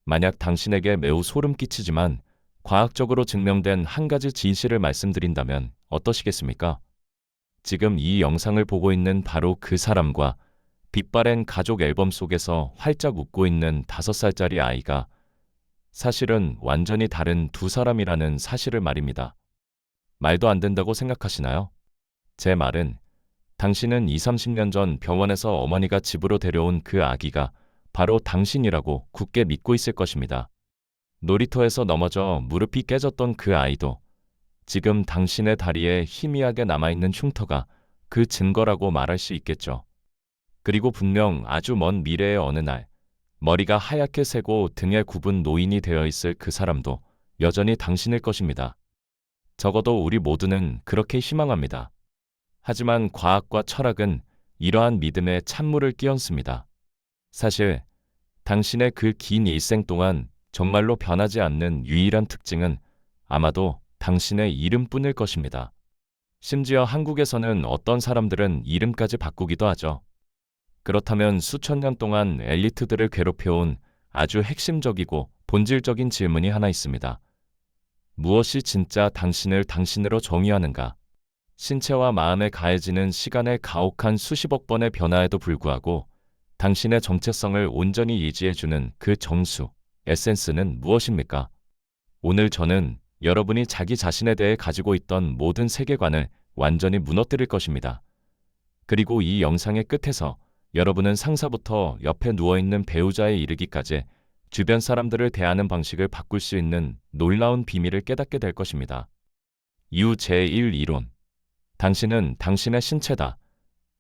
만약 당신에게 매우 소름 끼치지만 과학적으로 증명된 한 가지 진실을 말씀드린다면 어떠시겠습니까? 지금 이 영상을 보고 있는 바로 그 사람과 빛바랜 가족 앨범 속에서 활짝 웃고 있는 5살짜리 아이가 사실은 완전히 다른 두 사람이라는 사실을 말입니다. 말도 안 된다고 생각하시나요? 제 말은 당신은 20, 30년 전 병원에서 어머니가 집으로 데려온 그 아기가 바로 당신이라고 굳게 믿고 있을 것입니다. 놀이터에서 넘어져 무릎이 깨졌던 그 아이도 지금 당신의 다리에 희미하게 남아있는 흉터가 그 증거라고 말할 수 있겠죠. 그리고 분명 아주 먼 미래의 어느 날 머리가 하얗게 새고 등에 굽은 노인이 되어 있을 그 사람도 여전히 당신일 것입니다. 적어도 우리 모두는 그렇게 희망합니다. 하지만 과학과 철학은 이러한 믿음에 찬물을 끼얹습니다. 사실 당신의 그 긴 일생 동안 정말로 변하지 않는 유일한 특징은 아마도 당신의 이름뿐일 것입니다. 심지어 한국에서는 어떤 사람들은 이름까지 바꾸기도 하죠. 그렇다면 수천 년 동안 엘리트들을 괴롭혀온 아주 핵심적이고 본질적인 질문이 하나 있습니다. 무엇이 진짜 당신을 당신으로 정의하는가? 신체와 마음에 가해지는 시간의 가혹한 수십억 번의 변화에도 불구하고 당신의 정체성을 온전히 유지해주는 그 정수, 에센스는 무엇입니까? 오늘 저는 여러분이 자기 자신에 대해 가지고 있던 모든 세계관을 완전히 무너뜨릴 것입니다. 그리고 이 영상의 끝에서 여러분은 상사부터 옆에 누워있는 배우자에 이르기까지 주변 사람들을 대하는 방식을 바꿀 수 있는 놀라운 비밀을 깨닫게 될 것입니다. 이후 제1 이론. 당신은 당신의 신체다.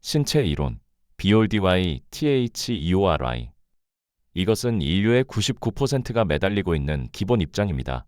신체 이론. BOLDY THEORY. 이것은 인류의 99%가 매달리고 있는 기본 입장입니다.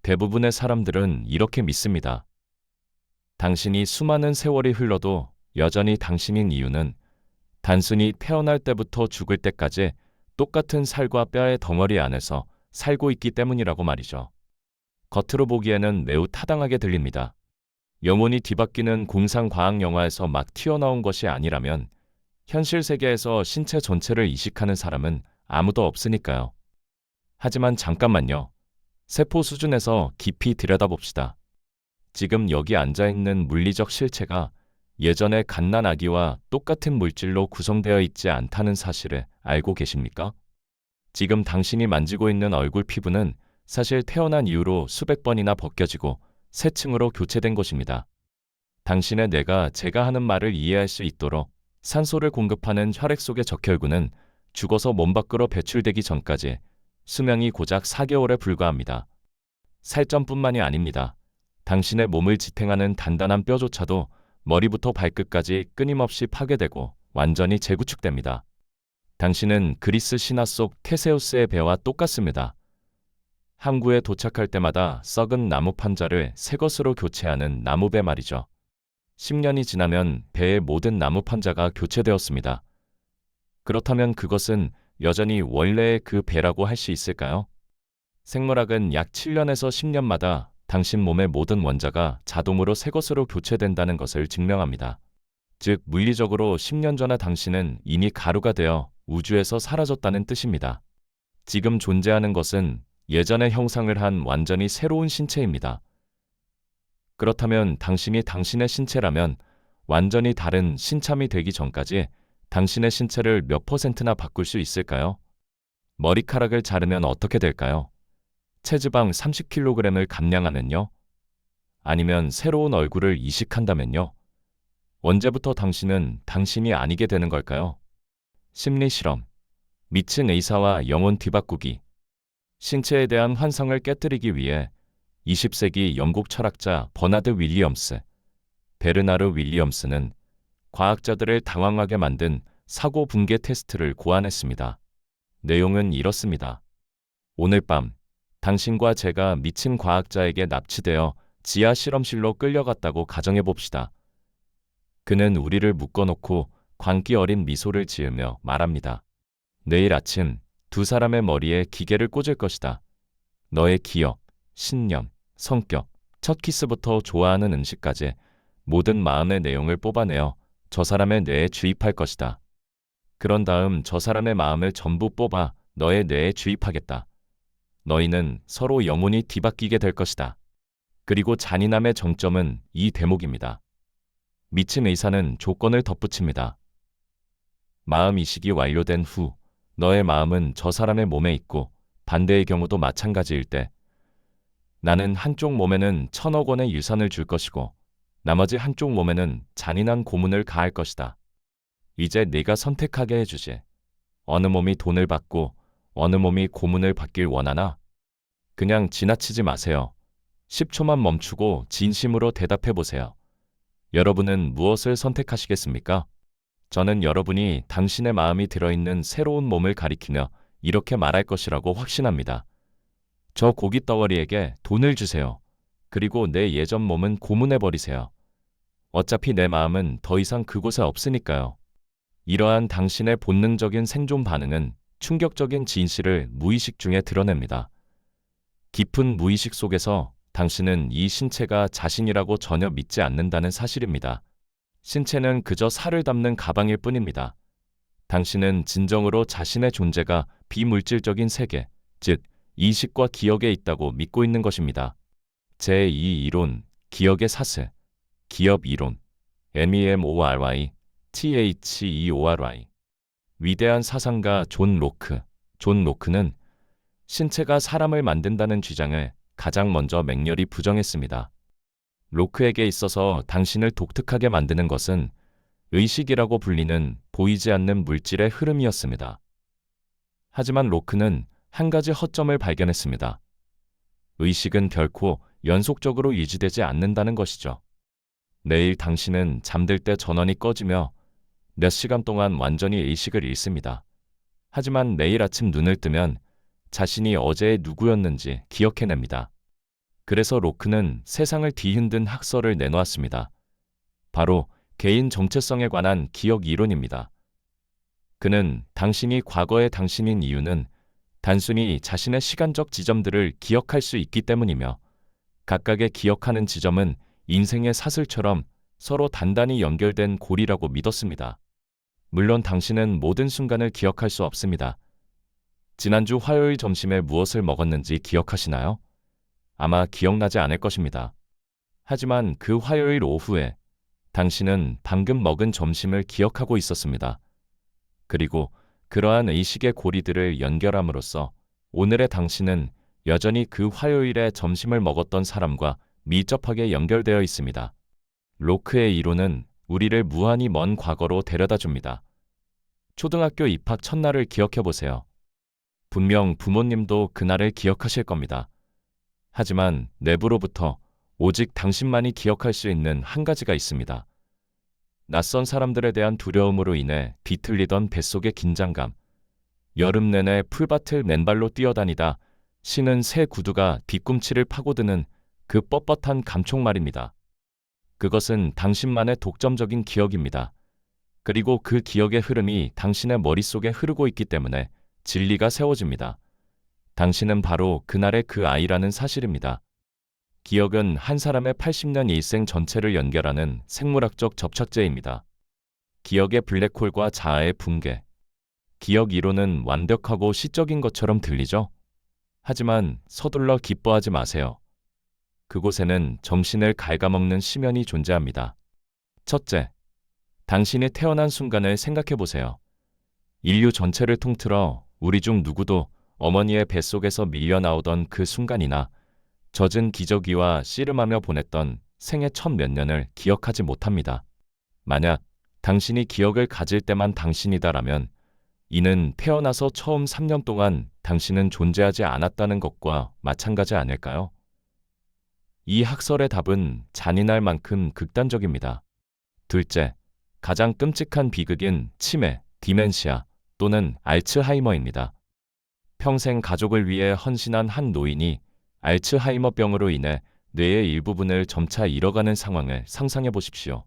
대부분의 사람들은 이렇게 믿습니다. 당신이 수많은 세월이 흘러도 여전히 당신인 이유는 단순히 태어날 때부터 죽을 때까지 똑같은 살과 뼈의 덩어리 안에서 살고 있기 때문이라고 말이죠. 겉으로 보기에는 매우 타당하게 들립니다. 영혼이 뒤바뀌는 공상과학 영화에서 막 튀어나온 것이 아니라면 현실 세계에서 신체 전체를 이식하는 사람은 아무도 없으니까요. 하지만 잠깐만요. 세포 수준에서 깊이 들여다봅시다. 지금 여기 앉아있는 물리적 실체가 예전의 갓난아기와 똑같은 물질로 구성되어 있지 않다는 사실을 알고 계십니까? 지금 당신이 만지고 있는 얼굴 피부는 사실 태어난 이후로 수백 번이나 벗겨지고 새 층으로 교체된 것입니다. 당신의 뇌가 제가 하는 말을 이해할 수 있도록 산소를 공급하는 혈액 속의 적혈구는 죽어서 몸 밖으로 배출되기 전까지 수명이 고작 4개월에 불과합니다. 살점뿐만이 아닙니다. 당신의 몸을 지탱하는 단단한 뼈조차도 머리부터 발끝까지 끊임없이 파괴되고 완전히 재구축됩니다. 당신은 그리스 신화 속 테세우스의 배와 똑같습니다. 항구에 도착할 때마다 썩은 나무 판자를 새 것으로 교체하는 나무배 말이죠. 10년이 지나면 배의 모든 나무 판자가 교체되었습니다. 그렇다면 그것은 여전히 원래의 그 배라고 할 수 있을까요? 생물학은 약 7년에서 10년마다 당신 몸의 모든 원자가 자동으로 새 것으로 교체된다는 것을 증명합니다. 즉, 물리적으로 10년 전의 당신은 이미 가루가 되어 우주에서 사라졌다는 뜻입니다. 지금 존재하는 것은 예전의 형상을 한 완전히 새로운 신체입니다. 그렇다면 당신이 당신의 신체라면 완전히 다른 신참이 되기 전까지 당신의 신체를 몇 %나 바꿀 수 있을까요? 머리카락을 자르면 어떻게 될까요? 체지방 30kg을 감량하면요? 아니면 새로운 얼굴을 이식한다면요? 언제부터 당신은 당신이 아니게 되는 걸까요? 심리실험, 미친 의사와 영혼 뒤바꾸기. 신체에 대한 환상을 깨뜨리기 위해 20세기 영국 철학자 버나드 윌리엄스, 베르나르 윌리엄스는 과학자들을 당황하게 만든 사고 붕괴 테스트를 고안했습니다. 내용은 이렇습니다. 오늘 밤 당신과 제가 미친 과학자에게 납치되어 지하 실험실로 끌려갔다고 가정해봅시다. 그는 우리를 묶어놓고 광기 어린 미소를 지으며 말합니다. 내일 아침 두 사람의 머리에 기계를 꽂을 것이다. 너의 기억, 신념, 성격, 첫 키스부터 좋아하는 음식까지 모든 마음의 내용을 뽑아내어 저 사람의 뇌에 주입할 것이다. 그런 다음 저 사람의 마음을 전부 뽑아 너의 뇌에 주입하겠다. 너희는 서로 영혼이 뒤바뀌게 될 것이다. 그리고 잔인함의 정점은 이 대목입니다. 미친 의사는 조건을 덧붙입니다. 마음 이식이 완료된 후 너의 마음은 저 사람의 몸에 있고 반대의 경우도 마찬가지일 때 나는 한쪽 몸에는 1,000억 원의 유산을 줄 것이고 나머지 한쪽 몸에는 잔인한 고문을 가할 것이다. 이제 네가 선택하게 해주지. 어느 몸이 돈을 받고 어느 몸이 고문을 받길 원하나? 그냥 지나치지 마세요. 10초만 멈추고 진심으로 대답해 보세요. 여러분은 무엇을 선택하시겠습니까? 저는 여러분이 당신의 마음이 들어있는 새로운 몸을 가리키며 이렇게 말할 것이라고 확신합니다. 저 고깃 덩어리에게 돈을 주세요. 그리고 내 예전 몸은 고문해버리세요. 어차피 내 마음은 더 이상 그곳에 없으니까요. 이러한 당신의 본능적인 생존 반응은 충격적인 진실을 무의식 중에 드러냅니다. 깊은 무의식 속에서 당신은 이 신체가 자신이라고 전혀 믿지 않는다는 사실입니다. 신체는 그저 살을 담는 가방일 뿐입니다. 당신은 진정으로 자신의 존재가 비물질적인 세계, 즉 이식과 기억에 있다고 믿고 있는 것입니다. 제2 이론, 기억의 사슬, 기업 이론, MEMORY, THEORY. 위대한 사상가 존 로크. 존 로크는 신체가 사람을 만든다는 주장을 가장 먼저 맹렬히 부정했습니다. 로크에게 있어서 당신을 독특하게 만드는 것은 의식이라고 불리는 보이지 않는 물질의 흐름이었습니다. 하지만 로크는 한 가지 허점을 발견했습니다. 의식은 결코 연속적으로 유지되지 않는다는 것이죠. 내일 당신은 잠들 때 전원이 꺼지며 몇 시간 동안 완전히 의식을 잃습니다. 하지만 내일 아침 눈을 뜨면 자신이 어제의 누구였는지 기억해냅니다. 그래서 로크는 세상을 뒤흔든 학설을 내놓았습니다. 바로 개인 정체성에 관한 기억 이론입니다. 그는 당신이 과거의 당신인 이유는 단순히 자신의 시간적 지점들을 기억할 수 있기 때문이며 각각의 기억하는 지점은 인생의 사슬처럼 서로 단단히 연결된 고리라고 믿었습니다. 물론 당신은 모든 순간을 기억할 수 없습니다. 지난주 화요일 점심에 무엇을 먹었는지 기억하시나요? 아마 기억나지 않을 것입니다. 하지만 그 화요일 오후에 당신은 방금 먹은 점심을 기억하고 있었습니다. 그리고 그러한 의식의 고리들을 연결함으로써 오늘의 당신은 여전히 그 화요일에 점심을 먹었던 사람과 밀접하게 연결되어 있습니다. 로크의 이론은 우리를 무한히 먼 과거로 데려다 줍니다. 초등학교 입학 첫날을 기억해 보세요. 분명 부모님도 그날을 기억하실 겁니다. 하지만 내부로부터 오직 당신만이 기억할 수 있는 한 가지가 있습니다. 낯선 사람들에 대한 두려움으로 인해 뒤틀리던 뱃속의 긴장감, 여름 내내 풀밭을 맨발로 뛰어다니다 신은 새 구두가 뒤꿈치를 파고드는 그 뻣뻣한 감촉 말입니다. 그것은 당신만의 독점적인 기억입니다. 그리고 그 기억의 흐름이 당신의 머릿속에 흐르고 있기 때문에 진리가 세워집니다. 당신은 바로 그날의 그 아이라는 사실입니다. 기억은 한 사람의 80년 일생 전체를 연결하는 생물학적 접착제입니다. 기억의 블랙홀과 자아의 붕괴. 기억 이론은 완벽하고 시적인 것처럼 들리죠? 하지만 서둘러 기뻐하지 마세요. 그곳에는 정신을 갉아먹는 심연이 존재합니다. 첫째, 당신이 태어난 순간을 생각해 보세요. 인류 전체를 통틀어 우리 중 누구도 어머니의 뱃속에서 밀려나오던 그 순간이나 젖은 기저귀와 씨름하며 보냈던 생애 첫 몇 년을 기억하지 못합니다. 만약 당신이 기억을 가질 때만 당신이다라면 이는 태어나서 처음 3년 동안 당신은 존재하지 않았다는 것과 마찬가지 아닐까요? 이 학설의 답은 잔인할 만큼 극단적입니다. 둘째, 가장 끔찍한 비극인 치매, 디멘시아 또는 알츠하이머입니다. 평생 가족을 위해 헌신한 한 노인이 알츠하이머병으로 인해 뇌의 일부분을 점차 잃어가는 상황을 상상해 보십시오.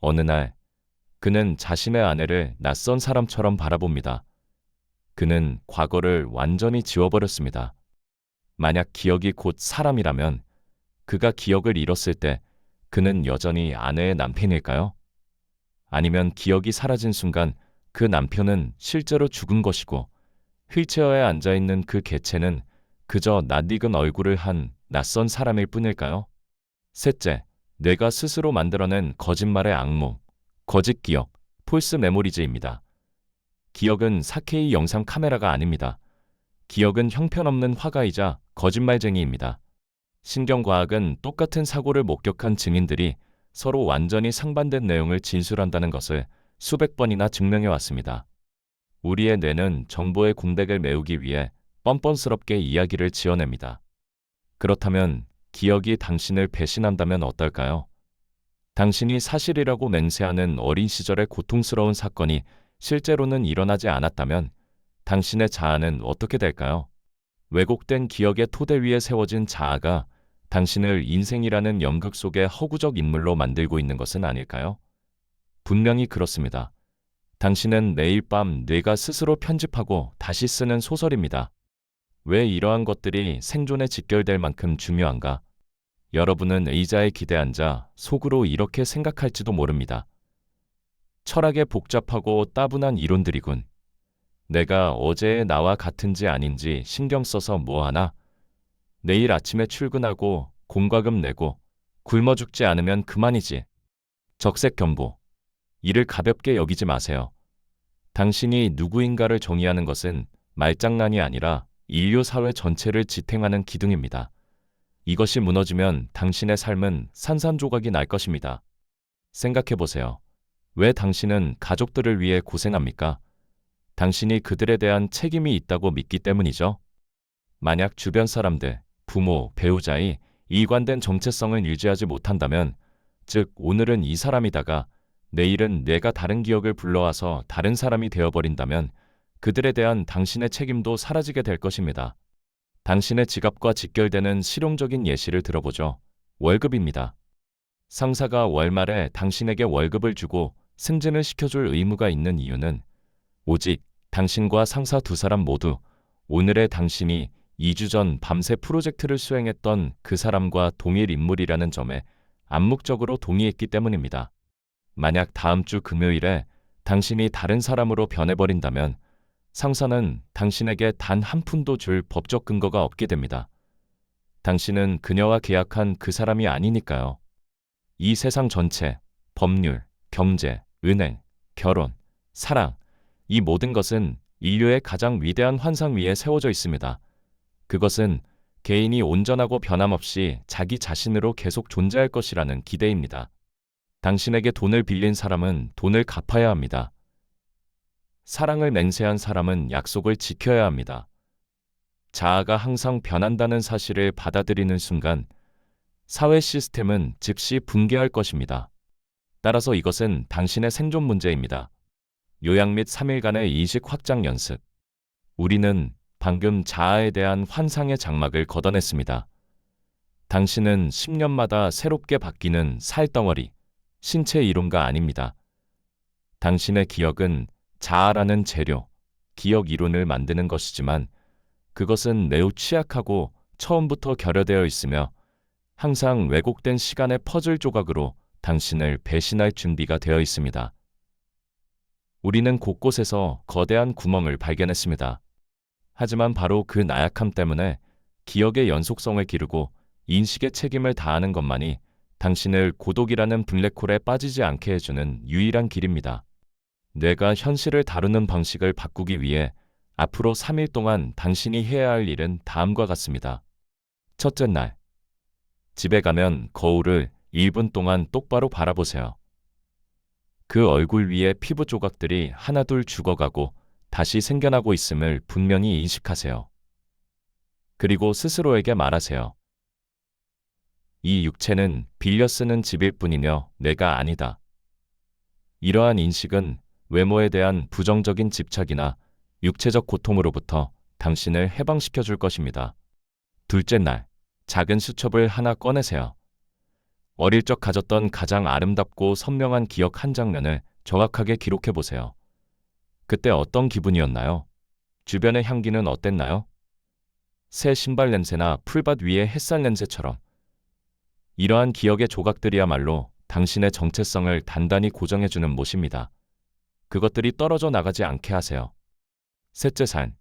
어느 날 그는 자신의 아내를 낯선 사람처럼 바라봅니다. 그는 과거를 완전히 지워버렸습니다. 만약 기억이 곧 사람이라면 그가 기억을 잃었을 때 그는 여전히 아내의 남편일까요? 아니면 기억이 사라진 순간 그 남편은 실제로 죽은 것이고 휠체어에 앉아있는 그 개체는 그저 낯익은 얼굴을 한 낯선 사람일 뿐일까요? 셋째, 뇌가 스스로 만들어낸 거짓말의 악몽, 거짓 기억, 폴스 메모리즈입니다. 기억은 4K 영상 카메라가 아닙니다. 기억은 형편없는 화가이자 거짓말쟁이입니다. 신경과학은 똑같은 사고를 목격한 증인들이 서로 완전히 상반된 내용을 진술한다는 것을 수백 번이나 증명해 왔습니다. 우리의 뇌는 정보의 공백을 메우기 위해 뻔뻔스럽게 이야기를 지어냅니다. 그렇다면 기억이 당신을 배신한다면 어떨까요? 당신이 사실이라고 맹세하는 어린 시절의 고통스러운 사건이 실제로는 일어나지 않았다면 당신의 자아는 어떻게 될까요? 왜곡된 기억의 토대 위에 세워진 자아가 당신을 인생이라는 연극 속의 허구적 인물로 만들고 있는 것은 아닐까요? 분명히 그렇습니다. 당신은 매일 밤 뇌가 스스로 편집하고 다시 쓰는 소설입니다. 왜 이러한 것들이 생존에 직결될 만큼 중요한가? 여러분은 의자에 기대앉아 속으로 이렇게 생각할지도 모릅니다. 철학의 복잡하고 따분한 이론들이군. 내가 어제의 나와 같은지 아닌지 신경 써서 뭐하나? 내일 아침에 출근하고 공과금 내고 굶어 죽지 않으면 그만이지. 적색견보. 이를 가볍게 여기지 마세요. 당신이 누구인가를 정의하는 것은 말장난이 아니라 인류 사회 전체를 지탱하는 기둥입니다. 이것이 무너지면 당신의 삶은 산산조각이 날 것입니다. 생각해 보세요. 왜 당신은 가족들을 위해 고생합니까? 당신이 그들에 대한 책임이 있다고 믿기 때문이죠. 만약 주변 사람들, 부모, 배우자의 일관된 정체성을 유지하지 못한다면, 즉 오늘은 이 사람이다가 내일은 내가 다른 기억을 불러와서 다른 사람이 되어버린다면 그들에 대한 당신의 책임도 사라지게 될 것입니다. 당신의 지갑과 직결되는 실용적인 예시를 들어보죠. 월급입니다. 상사가 월말에 당신에게 월급을 주고 승진을 시켜줄 의무가 있는 이유는 오직 당신과 상사 두 사람 모두 오늘의 당신이 2주 전 밤새 프로젝트를 수행했던 그 사람과 동일 인물이라는 점에 암묵적으로 동의했기 때문입니다. 만약 다음 주 금요일에 당신이 다른 사람으로 변해버린다면 상사는 당신에게 단 한 푼도 줄 법적 근거가 없게 됩니다. 당신은 그녀와 계약한 그 사람이 아니니까요. 이 세상 전체, 법률, 경제, 은행, 결혼, 사랑, 이 모든 것은 인류의 가장 위대한 환상 위에 세워져 있습니다. 그것은 개인이 온전하고 변함없이 자기 자신으로 계속 존재할 것이라는 기대입니다. 당신에게 돈을 빌린 사람은 돈을 갚아야 합니다. 사랑을 맹세한 사람은 약속을 지켜야 합니다. 자아가 항상 변한다는 사실을 받아들이는 순간 사회 시스템은 즉시 붕괴할 것입니다. 따라서 이것은 당신의 생존 문제입니다. 요양 및 3일간의 의식 확장 연습. 우리는 방금 자아에 대한 환상의 장막을 걷어냈습니다. 당신은 10년마다 새롭게 바뀌는 살덩어리, 신체 이론가 아닙니다. 당신의 기억은 자아라는 재료, 기억 이론을 만드는 것이지만 그것은 매우 취약하고 처음부터 결여되어 있으며 항상 왜곡된 시간의 퍼즐 조각으로 당신을 배신할 준비가 되어 있습니다. 우리는 곳곳에서 거대한 구멍을 발견했습니다. 하지만 바로 그 나약함 때문에 기억의 연속성을 기르고 인식의 책임을 다하는 것만이 당신을 고독이라는 블랙홀에 빠지지 않게 해주는 유일한 길입니다. 뇌가 현실을 다루는 방식을 바꾸기 위해 앞으로 3일 동안 당신이 해야 할 일은 다음과 같습니다. 첫째 날, 집에 가면 거울을 1분 동안 똑바로 바라보세요. 그 얼굴 위에 피부 조각들이 하나둘 죽어가고 다시 생겨나고 있음을 분명히 인식하세요. 그리고 스스로에게 말하세요. 이 육체는 빌려 쓰는 집일 뿐이며 내가 아니다. 이러한 인식은 외모에 대한 부정적인 집착이나 육체적 고통으로부터 당신을 해방시켜 줄 것입니다. 둘째 날, 작은 수첩을 하나 꺼내세요. 어릴 적 가졌던 가장 아름답고 선명한 기억 한 장면을 정확하게 기록해 보세요. 그때 어떤 기분이었나요? 주변의 향기는 어땠나요? 새 신발 냄새나 풀밭 위의 햇살 냄새처럼. 이러한 기억의 조각들이야말로 당신의 정체성을 단단히 고정해주는 못입니다. 그것들이 떨어져 나가지 않게 하세요. 셋째 삶,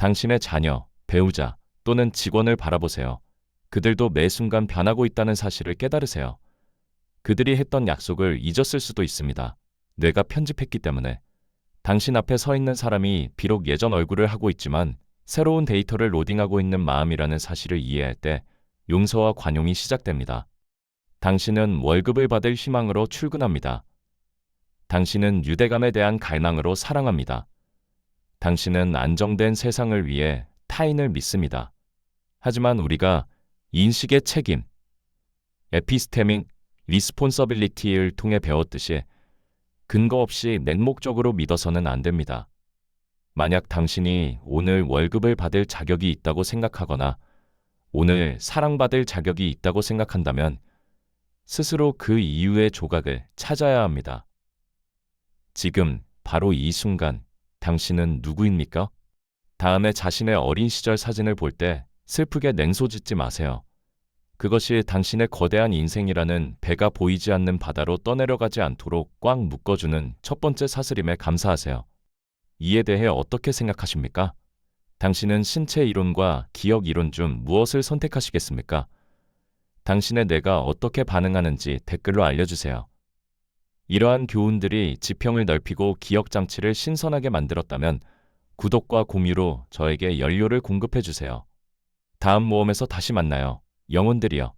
당신의 자녀, 배우자 또는 직원을 바라보세요. 그들도 매 순간 변하고 있다는 사실을 깨달으세요. 그들이 했던 약속을 잊었을 수도 있습니다. 뇌가 편집했기 때문에. 당신 앞에 서 있는 사람이 비록 예전 얼굴을 하고 있지만 새로운 데이터를 로딩하고 있는 마음이라는 사실을 이해할 때 용서와 관용이 시작됩니다. 당신은 월급을 받을 희망으로 출근합니다. 당신은 유대감에 대한 갈망으로 사랑합니다. 당신은 안정된 세상을 위해 타인을 믿습니다. 하지만 우리가 인식의 책임, 에피스테믹 리스폰서빌리티를 통해 배웠듯이 근거 없이 맹목적으로 믿어서는 안 됩니다. 만약 당신이 오늘 월급을 받을 자격이 있다고 생각하거나 오늘 사랑받을 자격이 있다고 생각한다면 스스로 그 이유의 조각을 찾아야 합니다. 지금 바로 이 순간 당신은 누구입니까? 다음에 자신의 어린 시절 사진을 볼 때 슬프게 냉소짓지 마세요. 그것이 당신의 거대한 인생이라는 배가 보이지 않는 바다로 떠내려가지 않도록 꽉 묶어주는 첫 번째 사슬임에 감사하세요. 이에 대해 어떻게 생각하십니까? 당신은 신체 이론과 기억 이론 중 무엇을 선택하시겠습니까? 당신의 뇌가 어떻게 반응하는지 댓글로 알려주세요. 이러한 교훈들이 지평을 넓히고 기억 장치를 신선하게 만들었다면 구독과 공유로 저에게 연료를 공급해 주세요. 다음 모험에서 다시 만나요. 영혼들이여.